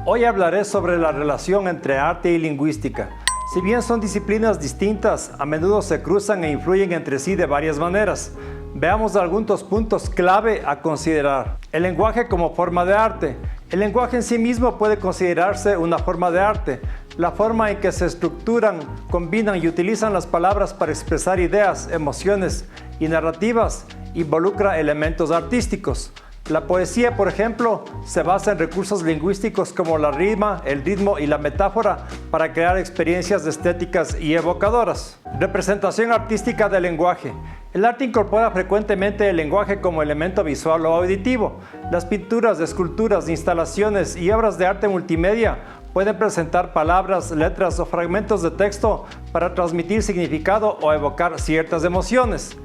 Hoy hablaré sobre la relación entre arte y lingüística. Si bien son disciplinas distintas, a menudo se cruzan e influyen entre sí de varias maneras. Veamos algunos puntos clave a considerar. El lenguaje como forma de arte. El lenguaje en sí mismo puede considerarse una forma de arte. La forma en que se estructuran, combinan y utilizan las palabras para expresar ideas, emociones y narrativas involucra elementos artísticos. La poesía, por ejemplo, se basa en recursos lingüísticos como la rima, el ritmo y la metáfora para crear experiencias estéticas y evocadoras. Representación artística del lenguaje. El arte incorpora frecuentemente el lenguaje como elemento visual o auditivo. Las pinturas, esculturas, instalaciones y obras de arte multimedia pueden presentar palabras, letras o fragmentos de texto para transmitir significado o evocar ciertas emociones.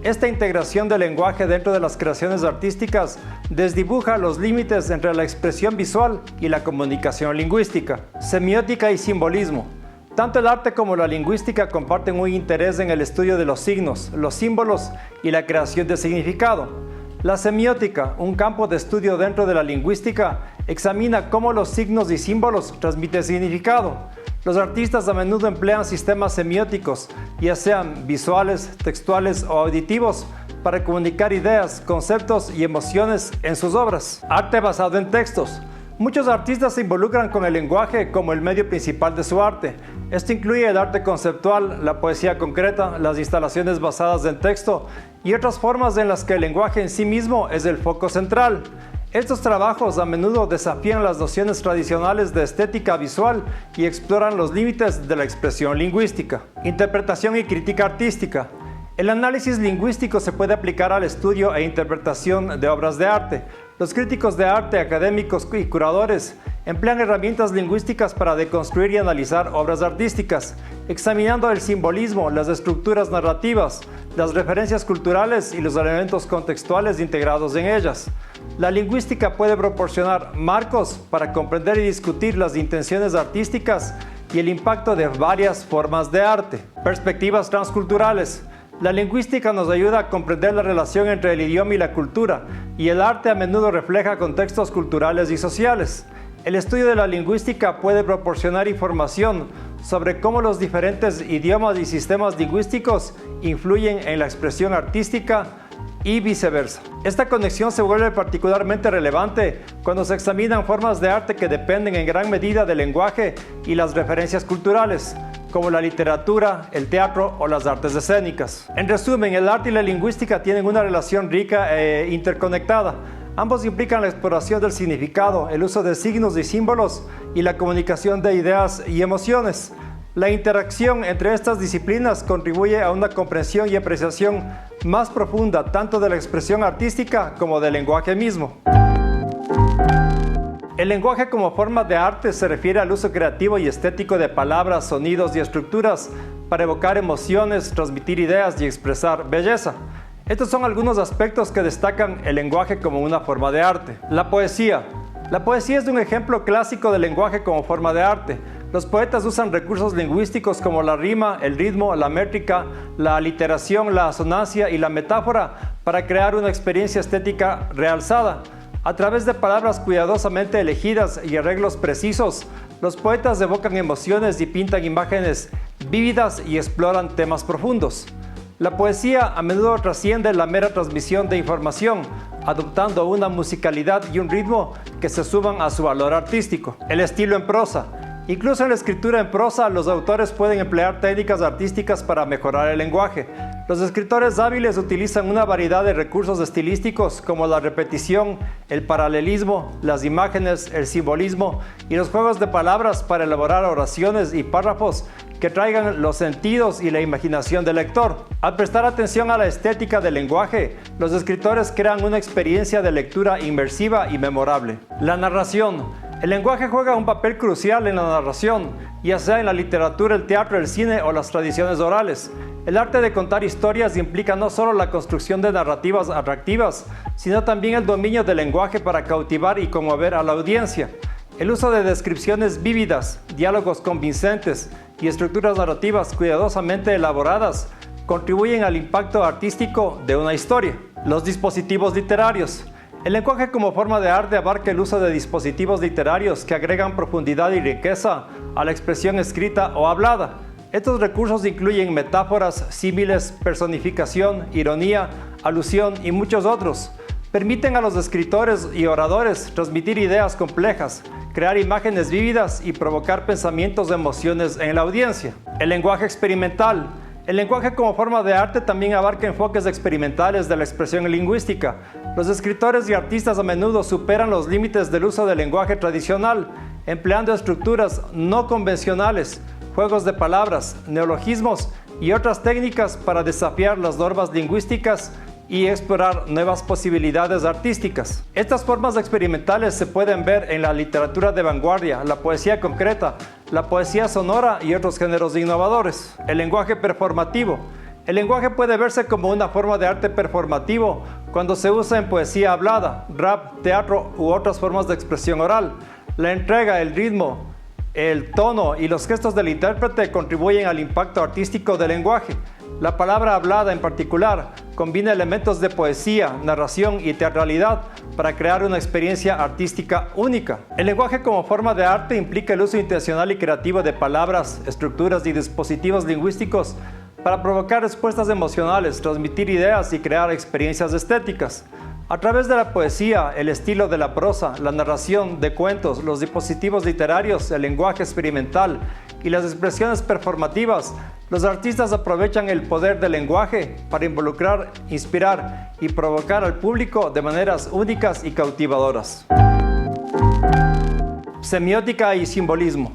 Esta integración del lenguaje dentro de las creaciones artísticas desdibuja los límites entre la expresión visual y la comunicación lingüística. Semiótica y simbolismo. Tanto el arte como la lingüística comparten un interés en el estudio de los signos, los símbolos y la creación de significado. La semiótica, un campo de estudio dentro de la lingüística, examina cómo los signos y símbolos transmiten significado. Los artistas a menudo emplean sistemas semióticos, ya sean visuales, textuales o auditivos, para comunicar ideas, conceptos y emociones en sus obras. Arte basado en textos. Muchos artistas se involucran con el lenguaje como el medio principal de su arte. Esto incluye el arte conceptual, la poesía concreta, las instalaciones basadas en texto y otras formas en las que el lenguaje en sí mismo es el foco central. Estos trabajos a menudo desafían las nociones tradicionales de estética visual y exploran los límites de la expresión lingüística. Interpretación y crítica artística. El análisis lingüístico se puede aplicar al estudio e interpretación de obras de arte. Los críticos de arte, académicos y curadores emplean herramientas lingüísticas para deconstruir y analizar obras artísticas, examinando el simbolismo, las estructuras narrativas, las referencias culturales y los elementos contextuales integrados en ellas. La lingüística puede proporcionar marcos para comprender y discutir las intenciones artísticas y el impacto de varias formas de arte. Perspectivas transculturales. La lingüística nos ayuda a comprender la relación entre el idioma y la cultura, y el arte a menudo refleja contextos culturales y sociales. El estudio de la lingüística puede proporcionar información sobre cómo los diferentes idiomas y sistemas lingüísticos influyen en la expresión artística y viceversa. Esta conexión se vuelve particularmente relevante cuando se examinan formas de arte que dependen en gran medida del lenguaje y las referencias culturales, como la literatura, el teatro o las artes escénicas. En resumen, el arte y la lingüística tienen una relación rica e interconectada. Ambos implican la exploración del significado, el uso de signos y símbolos y la comunicación de ideas y emociones. La interacción entre estas disciplinas contribuye a una comprensión y apreciación más profunda tanto de la expresión artística como del lenguaje mismo. El lenguaje como forma de arte se refiere al uso creativo y estético de palabras, sonidos y estructuras para evocar emociones, transmitir ideas y expresar belleza. Estos son algunos aspectos que destacan el lenguaje como una forma de arte. La poesía. La poesía es un ejemplo clásico del lenguaje como forma de arte. Los poetas usan recursos lingüísticos como la rima, el ritmo, la métrica, la aliteración, la asonancia y la metáfora para crear una experiencia estética realzada. A través de palabras cuidadosamente elegidas y arreglos precisos, los poetas evocan emociones y pintan imágenes vívidas y exploran temas profundos. La poesía a menudo trasciende la mera transmisión de información, adoptando una musicalidad y un ritmo que se suman a su valor artístico. El estilo en prosa. Incluso en la escritura en prosa, los autores pueden emplear técnicas artísticas para mejorar el lenguaje. Los escritores hábiles utilizan una variedad de recursos estilísticos como la repetición, el paralelismo, las imágenes, el simbolismo y los juegos de palabras para elaborar oraciones y párrafos que traigan los sentidos y la imaginación del lector. Al prestar atención a la estética del lenguaje, los escritores crean una experiencia de lectura inmersiva y memorable. La narración. El lenguaje juega un papel crucial en la narración, ya sea en la literatura, el teatro, el cine o las tradiciones orales. El arte de contar historias implica no solo la construcción de narrativas atractivas, sino también el dominio del lenguaje para cautivar y conmover a la audiencia. El uso de descripciones vívidas, diálogos convincentes y estructuras narrativas cuidadosamente elaboradas contribuyen al impacto artístico de una historia. Los dispositivos literarios. El lenguaje como forma de arte abarca el uso de dispositivos literarios que agregan profundidad y riqueza a la expresión escrita o hablada. Estos recursos incluyen metáforas, símiles, personificación, ironía, alusión y muchos otros. Permiten a los escritores y oradores transmitir ideas complejas, crear imágenes vívidas y provocar pensamientos o emociones en la audiencia. El lenguaje experimental. El lenguaje como forma de arte también abarca enfoques experimentales de la expresión lingüística. Los escritores y artistas a menudo superan los límites del uso del lenguaje tradicional, empleando estructuras no convencionales, juegos de palabras, neologismos y otras técnicas para desafiar las normas lingüísticas y explorar nuevas posibilidades artísticas. Estas formas experimentales se pueden ver en la literatura de vanguardia, la poesía concreta, la poesía sonora y otros géneros innovadores. El lenguaje performativo. El lenguaje puede verse como una forma de arte performativo cuando se usa en poesía hablada, rap, teatro u otras formas de expresión oral. La entrega, el ritmo, el tono y los gestos del intérprete contribuyen al impacto artístico del lenguaje. La palabra hablada en particular combina elementos de poesía, narración y teatralidad para crear una experiencia artística única. El lenguaje como forma de arte implica el uso intencional y creativo de palabras, estructuras y dispositivos lingüísticos para provocar respuestas emocionales, transmitir ideas y crear experiencias estéticas. A través de la poesía, el estilo de la prosa, la narración de cuentos, los dispositivos literarios, el lenguaje experimental y las expresiones performativas, los artistas aprovechan el poder del lenguaje para involucrar, inspirar y provocar al público de maneras únicas y cautivadoras. Semiótica y simbolismo.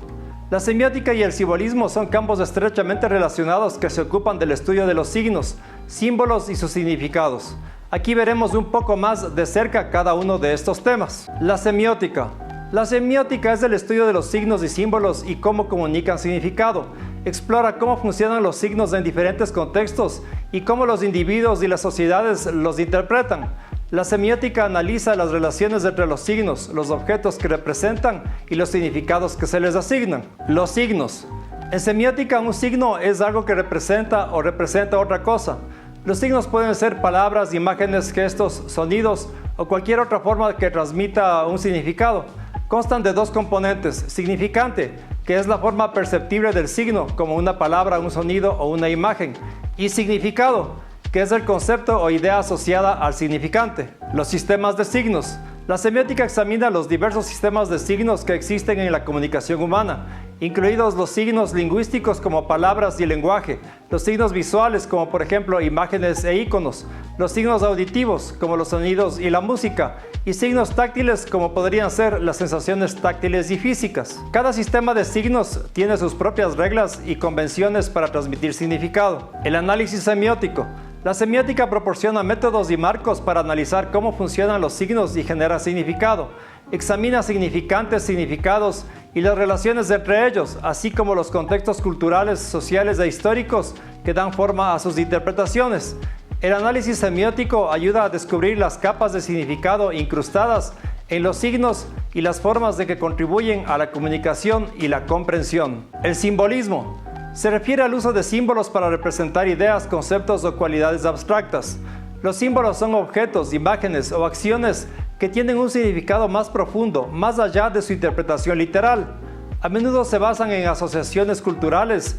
La semiótica y el simbolismo son campos estrechamente relacionados que se ocupan del estudio de los signos, símbolos y sus significados. Aquí veremos un poco más de cerca cada uno de estos temas. La semiótica. La semiótica es el estudio de los signos y símbolos y cómo comunican significado. Explora cómo funcionan los signos en diferentes contextos y cómo los individuos y las sociedades los interpretan. La semiótica analiza las relaciones entre los signos, los objetos que representan y los significados que se les asignan. Los signos. En semiótica, un signo es algo que representa o representa otra cosa. Los signos pueden ser palabras, imágenes, gestos, sonidos o cualquier otra forma que transmita un significado. Constan de dos componentes: significante, que es la forma perceptible del signo, como una palabra, un sonido o una imagen, y significado, que es el concepto o idea asociada al significante. Los sistemas de signos. La semiótica examina los diversos sistemas de signos que existen en la comunicación humana, incluidos los signos lingüísticos como palabras y lenguaje, los signos visuales como por ejemplo imágenes e iconos, los signos auditivos como los sonidos y la música, y signos táctiles como podrían ser las sensaciones táctiles y físicas. Cada sistema de signos tiene sus propias reglas y convenciones para transmitir significado. El análisis semiótico. La semiótica proporciona métodos y marcos para analizar cómo funcionan los signos y genera significado. Examina significantes, significados y las relaciones entre ellos, así como los contextos culturales, sociales e históricos que dan forma a sus interpretaciones. El análisis semiótico ayuda a descubrir las capas de significado incrustadas en los signos y las formas de que contribuyen a la comunicación y la comprensión. El simbolismo. Se refiere al uso de símbolos para representar ideas, conceptos o cualidades abstractas. Los símbolos son objetos, imágenes o acciones que tienen un significado más profundo, más allá de su interpretación literal. A menudo se basan en asociaciones culturales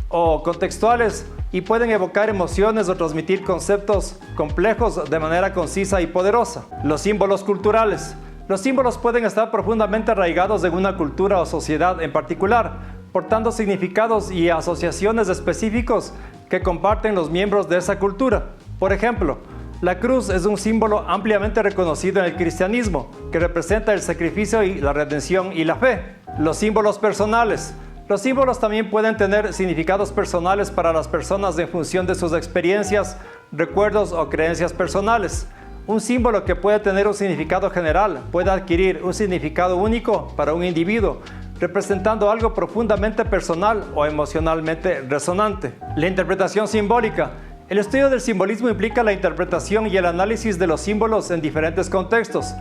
o contextuales y pueden evocar emociones o transmitir conceptos complejos de manera concisa y poderosa. Los símbolos culturales. Los símbolos pueden estar profundamente arraigados en una cultura o sociedad en particular, portando significados y asociaciones específicos que comparten los miembros de esa cultura. Por ejemplo, la cruz es un símbolo ampliamente reconocido en el cristianismo, que representa el sacrificio y la redención y la fe. Los símbolos personales. Los símbolos también pueden tener significados personales para las personas en función de sus experiencias, recuerdos o creencias personales. Un símbolo que puede tener un significado general puede adquirir un significado único para un individuo, representando algo profundamente personal o emocionalmente resonante. La interpretación simbólica. El estudio del simbolismo implica la interpretación y el análisis de los símbolos en diferentes contextos,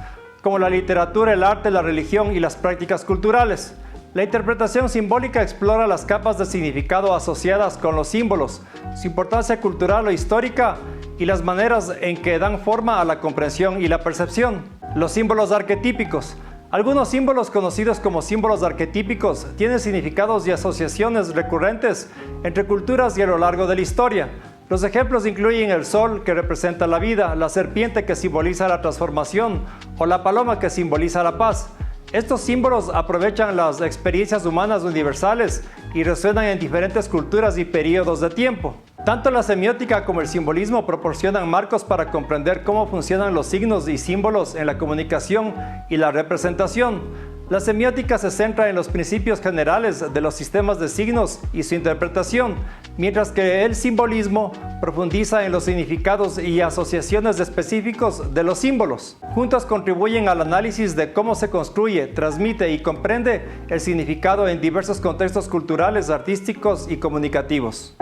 como la literatura, el arte, la religión y las prácticas culturales. La interpretación simbólica explora las capas de significado asociadas con los símbolos, su importancia cultural o histórica y las maneras en que dan forma a la comprensión y la percepción. Los símbolos arquetípicos. Algunos símbolos conocidos como símbolos arquetípicos tienen significados y asociaciones recurrentes entre culturas y a lo largo de la historia. Los ejemplos incluyen el sol, que representa la vida, la serpiente, que simboliza la transformación, o la paloma, que simboliza la paz. Estos símbolos aprovechan las experiencias humanas universales y resuenan en diferentes culturas y periodos de tiempo. Tanto la semiótica como el simbolismo proporcionan marcos para comprender cómo funcionan los signos y símbolos en la comunicación y la representación. La semiótica se centra en los principios generales de los sistemas de signos y su interpretación, mientras que el simbolismo profundiza en los significados y asociaciones específicos de los símbolos. Juntos contribuyen al análisis de cómo se construye, transmite y comprende el significado en diversos contextos culturales, artísticos y comunicativos.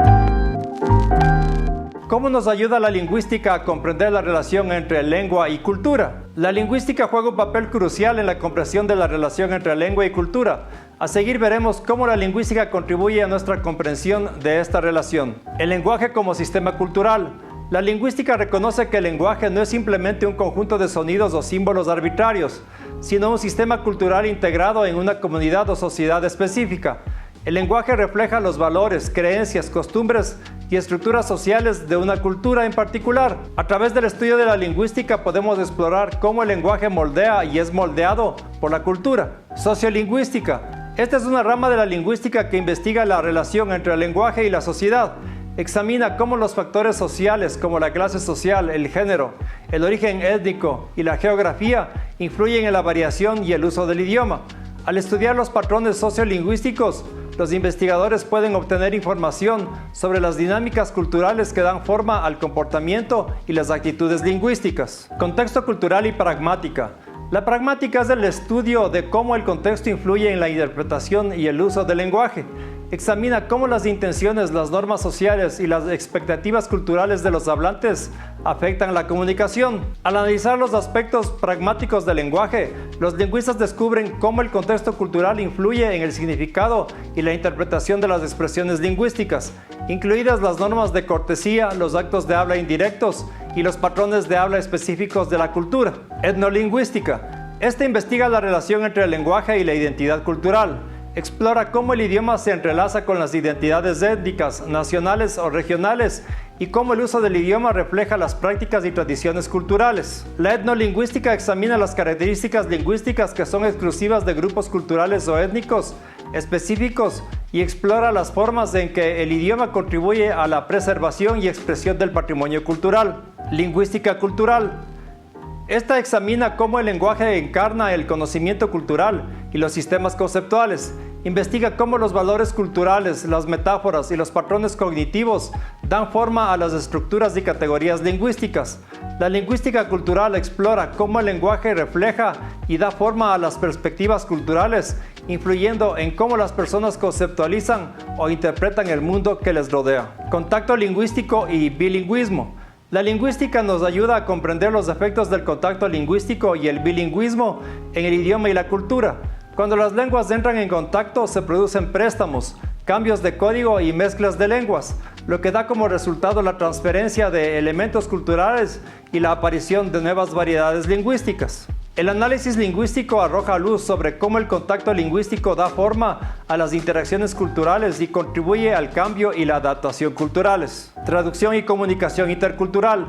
¿Cómo nos ayuda la lingüística a comprender la relación entre lengua y cultura? La lingüística juega un papel crucial en la comprensión de la relación entre lengua y cultura. A seguir veremos cómo la lingüística contribuye a nuestra comprensión de esta relación. El lenguaje como sistema cultural. La lingüística reconoce que el lenguaje no es simplemente un conjunto de sonidos o símbolos arbitrarios, sino un sistema cultural integrado en una comunidad o sociedad específica. El lenguaje refleja los valores, creencias, costumbres y estructuras sociales de una cultura en particular. A través del estudio de la lingüística podemos explorar cómo el lenguaje moldea y es moldeado por la cultura. Sociolingüística. Esta es una rama de la lingüística que investiga la relación entre el lenguaje y la sociedad. Examina cómo los factores sociales como la clase social, el género, el origen étnico y la geografía influyen en la variación y el uso del idioma. Al estudiar los patrones sociolingüísticos, los investigadores pueden obtener información sobre las dinámicas culturales que dan forma al comportamiento y las actitudes lingüísticas. Contexto cultural y pragmática. La pragmática es el estudio de cómo el contexto influye en la interpretación y el uso del lenguaje. Examina cómo las intenciones, las normas sociales y las expectativas culturales de los hablantes afectan la comunicación. Al analizar los aspectos pragmáticos del lenguaje, los lingüistas descubren cómo el contexto cultural influye en el significado y la interpretación de las expresiones lingüísticas, incluidas las normas de cortesía, los actos de habla indirectos y los patrones de habla específicos de la cultura. Etnolingüística. Esta investiga la relación entre el lenguaje y la identidad cultural. Explora cómo el idioma se entrelaza con las identidades étnicas, nacionales o regionales y cómo el uso del idioma refleja las prácticas y tradiciones culturales. La etnolingüística examina las características lingüísticas que son exclusivas de grupos culturales o étnicos específicos y explora las formas en que el idioma contribuye a la preservación y expresión del patrimonio cultural. Lingüística cultural. Esta examina cómo el lenguaje encarna el conocimiento cultural y los sistemas conceptuales. Investiga cómo los valores culturales, las metáforas y los patrones cognitivos dan forma a las estructuras y categorías lingüísticas. La lingüística cultural explora cómo el lenguaje refleja y da forma a las perspectivas culturales, influyendo en cómo las personas conceptualizan o interpretan el mundo que les rodea. Contacto lingüístico y bilingüismo. La lingüística nos ayuda a comprender los efectos del contacto lingüístico y el bilingüismo en el idioma y la cultura. Cuando las lenguas entran en contacto, se producen préstamos, cambios de código y mezclas de lenguas, lo que da como resultado la transferencia de elementos culturales y la aparición de nuevas variedades lingüísticas. El análisis lingüístico arroja luz sobre cómo el contacto lingüístico da forma a las interacciones culturales y contribuye al cambio y la adaptación culturales. Traducción y comunicación intercultural.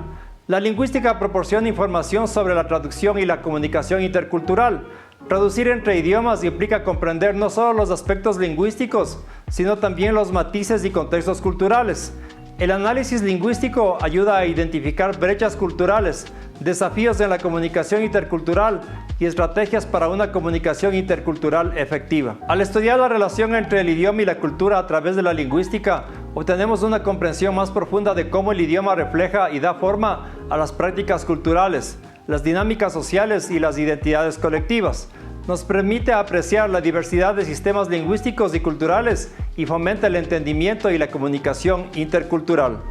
La lingüística proporciona información sobre la traducción y la comunicación intercultural. Traducir entre idiomas implica comprender no solo los aspectos lingüísticos, sino también los matices y contextos culturales. El análisis lingüístico ayuda a identificar brechas culturales, desafíos en la comunicación intercultural y estrategias para una comunicación intercultural efectiva. Al estudiar la relación entre el idioma y la cultura a través de la lingüística, obtenemos una comprensión más profunda de cómo el idioma refleja y da forma a las prácticas culturales, las dinámicas sociales y las identidades colectivas. Nos permite apreciar la diversidad de sistemas lingüísticos y culturales y fomenta el entendimiento y la comunicación intercultural.